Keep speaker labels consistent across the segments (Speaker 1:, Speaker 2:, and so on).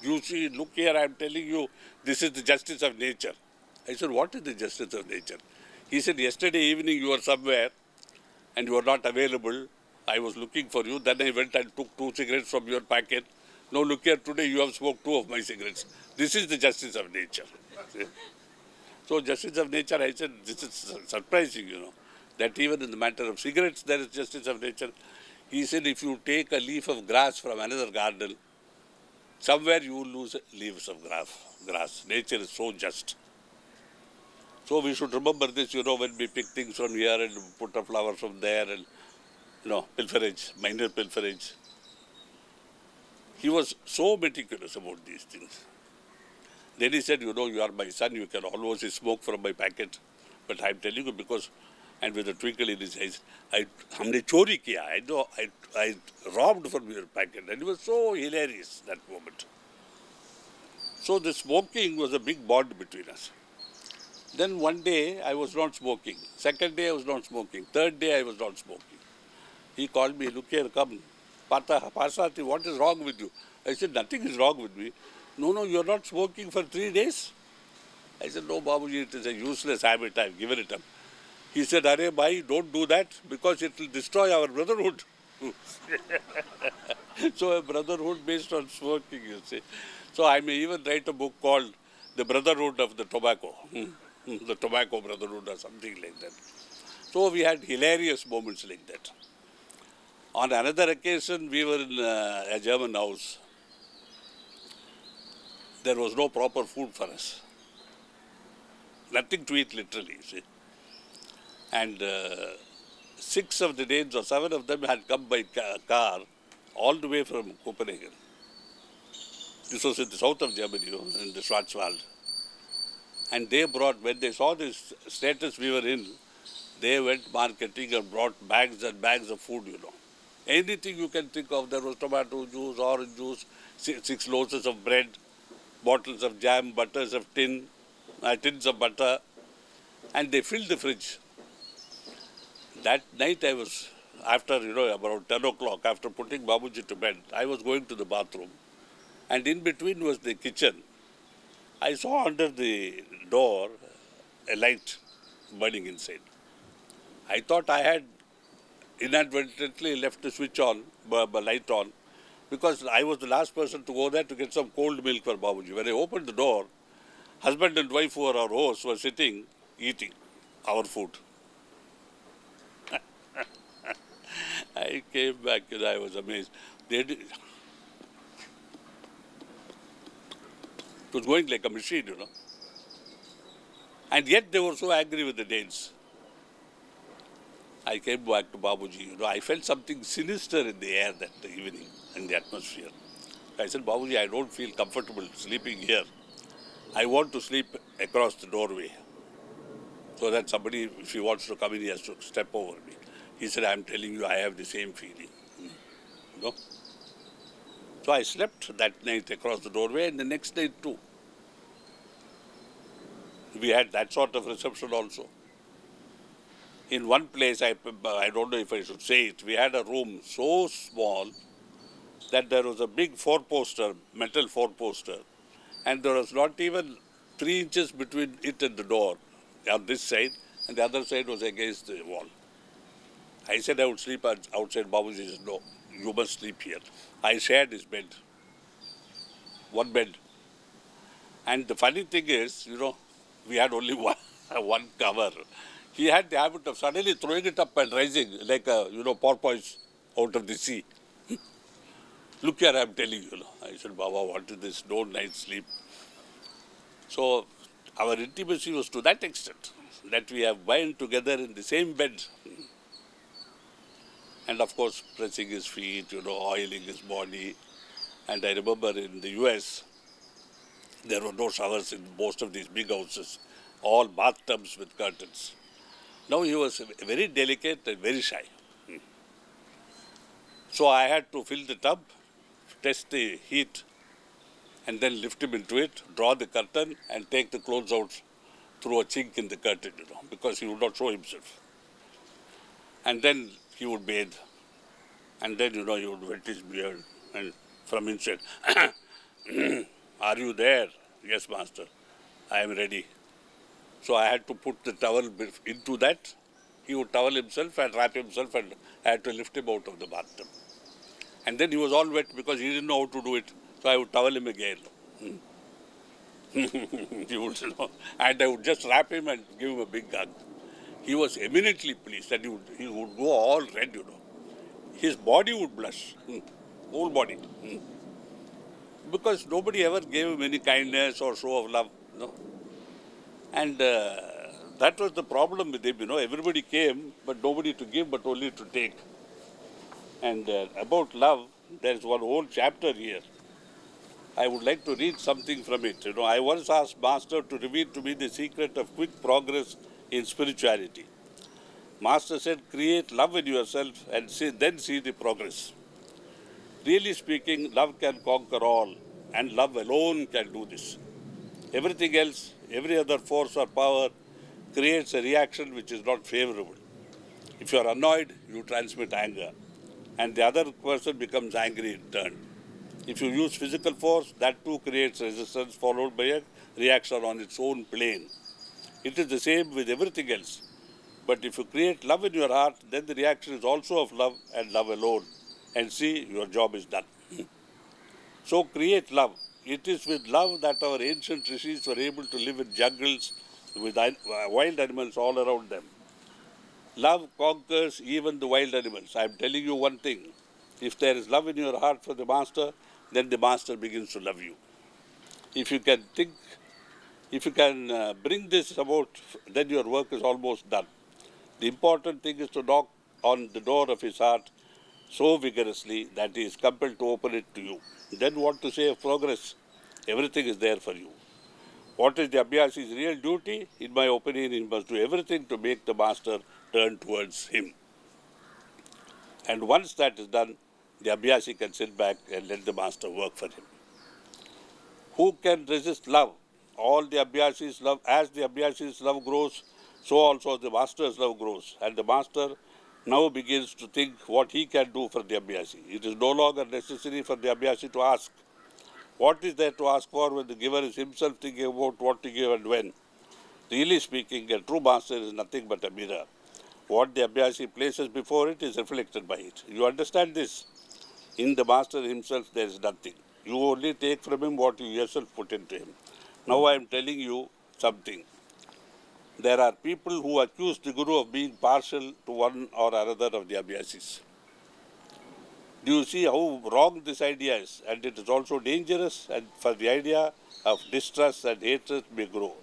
Speaker 1: You see, look here, I am telling you, this is the justice of nature. I said, what is the justice of nature? He said, yesterday evening you were somewhere and you were not available. I was looking for you. Then I went and took 2 cigarettes from your packet. Now look here, today you have smoked 2 of my cigarettes. This is the justice of nature. So justice of nature, I said, this is surprising, that even in the matter of cigarettes, there is justice of nature. He said, if you take a leaf of grass from another garden, somewhere you will lose leaves of grass. Nature is so just. So we should remember this, when we pick things from here and put a flower from there and, pilferage, minor pilferage. He was so meticulous about these things. Then he said, you are my son, you can always smoke from my packet. But I'm telling you because, and with a twinkle in his eyes, humne chori kiya. I robbed from your packet. And it was so hilarious, that moment. So the smoking was a big bond between us. Then one day, I was not smoking. Second day, I was not smoking. Third day, I was not smoking. He called me, look here, come. Pasati, what is wrong with you? I said, nothing is wrong with me. No, you are not smoking for 3 days. I said, no, Babuji, it is a useless habit. I have given it up. He said, Arey bhai, don't do that because it will destroy our brotherhood. So a brotherhood based on smoking, you see. So I may even write a book called The Brotherhood of the Tobacco. The Tobacco Brotherhood or something like that. So we had hilarious moments like that. On another occasion, we were in a German house. There was no proper food for us. Nothing to eat, literally, you see. And 6 of the Danes or 7 of them had come by car all the way from Copenhagen. This was in the south of Germany, in the Schwarzwald. And they brought, when they saw this status we were in, they went marketing and brought bags and bags of food, Anything you can think of. There was tomato juice, orange juice, 6 loaves of bread, bottles of jam, tins of butter, and they filled the fridge. That night I was, after, about 10 o'clock, after putting Babuji to bed, I was going to the bathroom. And in between was the kitchen. I saw under the door a light burning inside. I thought I had inadvertently left the switch on, light on, because I was the last person to go there to get some cold milk for Babuji. When I opened the door, husband and wife who were our hosts were sitting, eating our food. I came back and I was amazed. It was going like a machine, And yet they were so angry with the Danes. I came back to Babuji. I felt something sinister in the air that evening, in the atmosphere. I said, Babuji, I don't feel comfortable sleeping here. I want to sleep across the doorway. So that somebody, if he wants to come in, he has to step over me. He said, I'm telling you, I have the same feeling. So I slept that night across the doorway, and the next night too. We had that sort of reception also. In one place, I don't know if I should say it, we had a room so small that there was a big 4-poster, metal 4-poster, and there was not even 3 inches between it and the door on this side, and the other side was against the wall. I said I would sleep outside. Babuji said, no, you must sleep here. I shared his bed, one bed. And the funny thing is, we had only one cover. He had the habit of suddenly throwing it up and rising like a, porpoise out of the sea. Look here, I'm telling you. I said, Baba, what is this? No night sleep. So our intimacy was to that extent that we have been together in the same bed. And of course, pressing his feet, oiling his body. And I remember in the US, there were no showers in most of these big houses, all bathtubs with curtains. Now he was very delicate and very shy. So I had to fill the tub, test the heat, and then lift him into it, draw the curtain, and take the clothes out through a chink in the curtain, because he would not show himself. And then he would bathe. And then, he would wet his beard and from inside. Are you there? Yes, Master. I am ready. So I had to put the towel into that. He would towel himself and wrap himself, and I had to lift him out of the bathtub. And then he was all wet because he didn't know how to do it. So I would towel him again. He would, and I would just wrap him and give him a big hug. He was eminently pleased, and he would go all red, His body would blush, whole body. Because nobody ever gave him any kindness or show of love, And that was the problem with him, Everybody came, but nobody to give, but only to take. And about love, there's one whole chapter here. I would like to read something from it. I once asked Master to reveal to me the secret of quick progress in spirituality. Master said, create love in yourself and then see the progress. Really speaking, love can conquer all, and love alone can do this. Everything else, every other force or power creates a reaction which is not favorable. If you are annoyed, you transmit anger, and the other person becomes angry in turn. If you use physical force, that too creates resistance followed by a reaction on its own plane. It is the same with everything else. But if you create love in your heart, then the reaction is also of love and love alone. And see, your job is done. So create love. It is with love that our ancient rishis were able to live in jungles with wild animals all around them. Love conquers even the wild animals. I am telling you one thing. If there is love in your heart for the Master, then the Master begins to love you. If you can bring this about, then your work is almost done. The important thing is to knock on the door of his heart so vigorously that he is compelled to open it to you. Then what to say of progress? Everything is there for you. What is the Abhyasi's real duty? In my opinion, he must do everything to make the Master turn towards him. And once that is done, the Abhyasi can sit back and let the Master work for him. Who can resist love? All the Abhyasis love, as the Abhyasi's love grows, so also the Master's love grows. And the Master now begins to think what he can do for the Abhyasi. It is no longer necessary for the Abhyasi to ask. What is there to ask for when the giver is himself thinking about what to give and when? Really speaking, a true Master is nothing but a mirror. What the Abhyasi places before it is reflected by it. You understand this? In the Master himself there is nothing. You only take from him what you yourself put into him. Now I am telling you something. There are people who accuse the Guru of being partial to one or another of the Abhyasis. Do you see how wrong this idea is? And it is also dangerous, and for the idea of distrust and hatred may grow.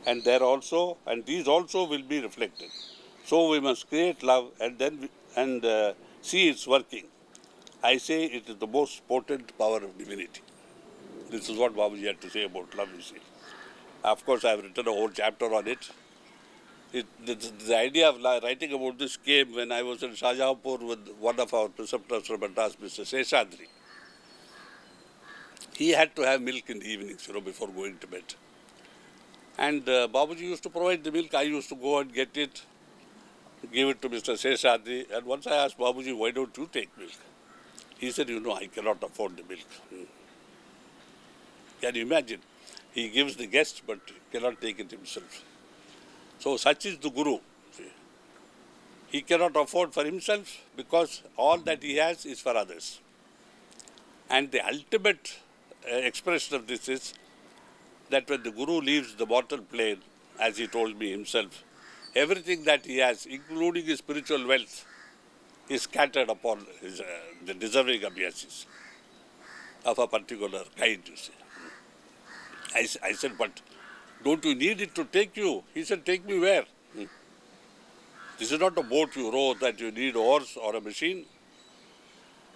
Speaker 1: And these also will be reflected. So we must create love and see its working. I say it is the most potent power of divinity. This is what Babuji had to say about love, you see. Of course, I have written a whole chapter on it. The idea of writing about this came when I was in Rajagopalachari with one of our preceptors from Madras, Mr. Sheshadri. He had to have milk in the evenings, before going to bed. And Babuji used to provide the milk. I used to go and get it, give it to Mr. Sheshadri. And once I asked Babuji, why don't you take milk? He said, I cannot afford the milk. Can you imagine? He gives the guest, but cannot take it himself. So such is the Guru. He cannot afford for himself because all that he has is for others. And the ultimate expression of this is that when the Guru leaves the mortal plane, as he told me himself, everything that he has, including his spiritual wealth, is scattered upon the deserving Abhyasis of a particular kind, you see. I said, but don't you need it to take you? He said, take me where? This is not a boat you row that you need oars or a machine.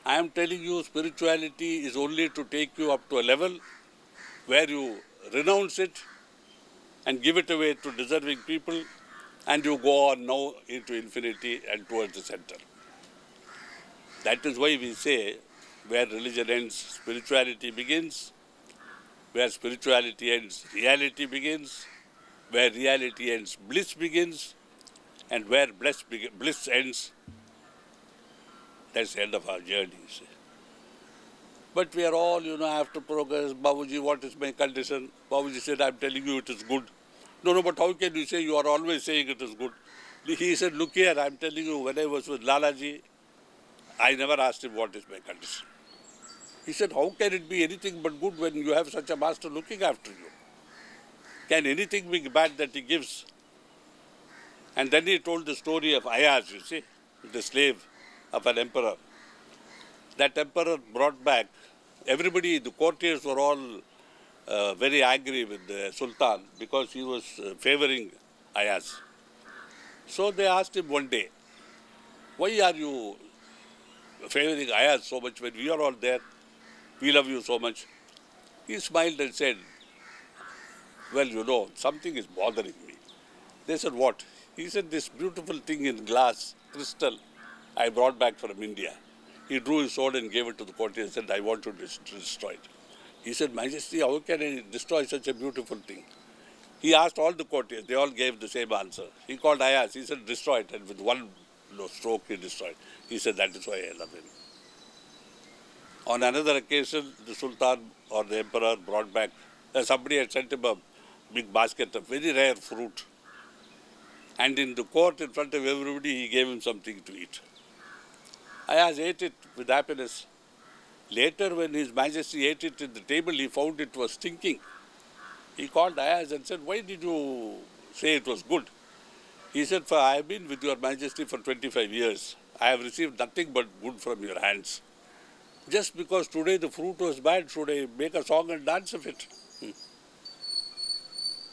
Speaker 1: I am telling you, spirituality is only to take you up to a level where you renounce it and give it away to deserving people, and you go on now into infinity and towards the center. That is why we say, where religion ends, spirituality begins. Where spirituality ends, reality begins. Where reality ends, bliss begins. And where bliss ends, that's the end of our journey, you see. But we are all, after progress. Babuji, what is my condition? Babuji said, I'm telling you it is good. No, but how can you say you are always saying it is good? He said, look here, I'm telling you, when I was with Lalaji, I never asked him what is my condition. He said, how can it be anything but good when you have such a master looking after you? Can anything be bad that he gives? And then he told the story of Ayaz, you see, the slave of an emperor. That emperor brought back, everybody, the courtiers were all very angry with the Sultan because he was favoring Ayaz. So they asked him one day, why are you favoring Ayaz so much when we are all there? We love you so much. He smiled and said, well, something is bothering me. They said, what? He said, this beautiful thing in glass, crystal, I brought back from India. He drew his sword and gave it to the courtier and said, I want to destroy it. He said, Majesty, how can I destroy such a beautiful thing? He asked all the courtiers. They all gave the same answer. He called Ayaz. He said, destroy it. And with one stroke, he destroyed. He said, that is why I love him. On another occasion, the Sultan or the Emperor brought back, somebody had sent him a big basket of very rare fruit. And in the court, in front of everybody, he gave him something to eat. Ayaz ate it with happiness. Later, when His Majesty ate it at the table, he found it was stinking. He called Ayaz and said, why did you say it was good? He said, I have been with your Majesty for 25 years. I have received nothing but good from your hands. Just because today the fruit was bad, should I make a song and dance of it?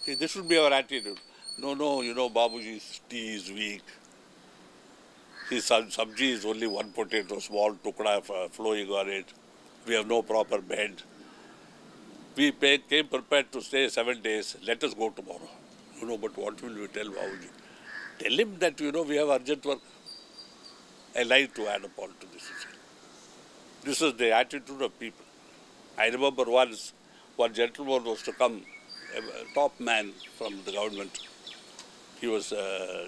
Speaker 1: See, this should be our attitude. No, Babuji's tea is weak. His sabji is only one potato, small tukda flowing on it. We have no proper bed. We came prepared to stay 7 days. Let us go tomorrow. But what will we tell Babuji? Tell him that, we have urgent work. I like to add upon to this. This is the attitude of people. I remember once, one gentleman was to come, a top man from the government. He was an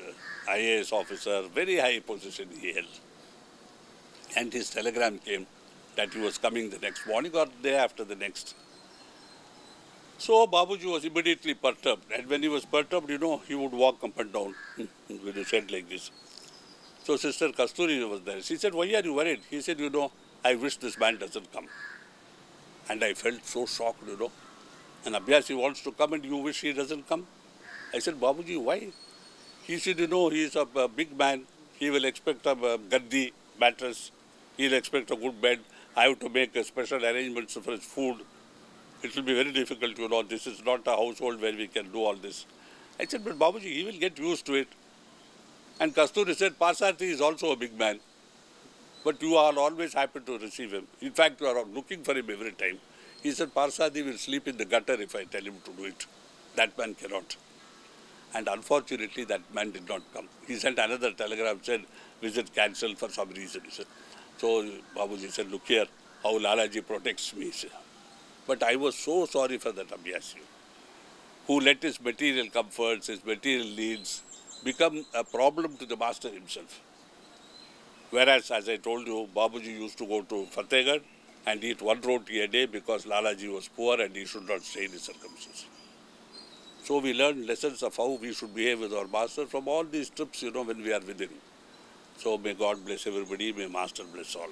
Speaker 1: IAS officer, very high position he held. And his telegram came that he was coming the next morning or the day after the next. So Babuji was immediately perturbed. And when he was perturbed, he would walk up and down with his head like this. So Sister Kasturi was there. She said, why are you worried? He said, I wish this man doesn't come. And I felt so shocked, And Abhyasi wants to come and you wish he doesn't come? I said, Babuji, why? He said, he is a big man. He will expect a gaddi, mattress. He will expect a good bed. I have to make a special arrangements for his food. It will be very difficult, This is not a household where we can do all this. I said, but Babuji, he will get used to it. And Kasturi said, Parsati is also a big man. But you are always happy to receive him. In fact, you are looking for him every time. He said, Parsadi will sleep in the gutter if I tell him to do it. That man cannot. And unfortunately, that man did not come. He sent another telegram, said, visit cancelled for some reason. He said. So Babuji said, look here, how Lalaji protects me. But I was so sorry for that Abhyasi, who let his material comforts, his material needs become a problem to the master himself. Whereas, as I told you, Babuji used to go to Fatehgarh and eat one roti a day because Lalaji was poor and he should not stay in his circumstances. So we learned lessons of how we should behave with our master from all these trips, when we are with him. So may God bless everybody, may Master bless all.